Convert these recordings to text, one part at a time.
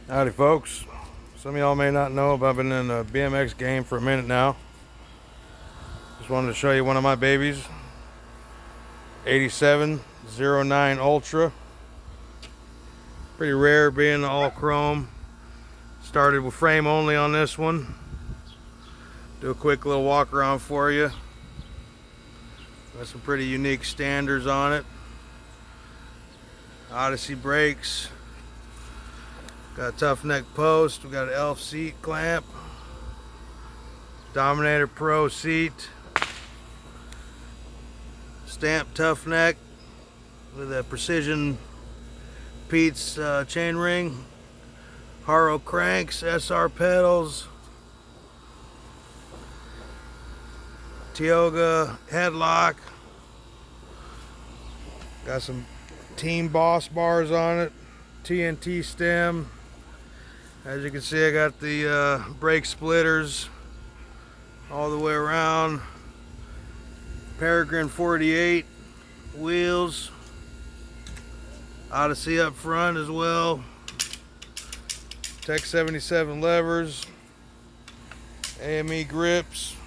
Howdy folks, some of y'all may not know, but I've been in the BMX game for a minute now. Just wanted to show you one of my babies, 87 Zeronine Ultra. Pretty rare being all chrome. Started with frame only on this one. Do a quick little walk around for you. Got some pretty unique standards on it. Odyssey brakes. Got a tough neck post. We got an elf seat clamp. Dominator Pro seat. Stamped tough neck with a precision Pete's chain ring. Haro cranks, SR pedals. Tioga headlock. Got some Team Boss bars on it. TNT stem. As you can see, I got the brake splitters all the way around. Peregrine 48 wheels. Odyssey up front as well. Tech 77 levers. AME grips.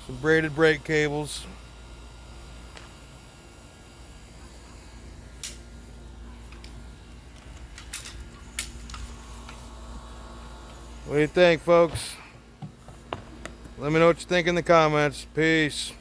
Some braided brake cables. What do you think, folks? Let me know what you think in the comments. Peace.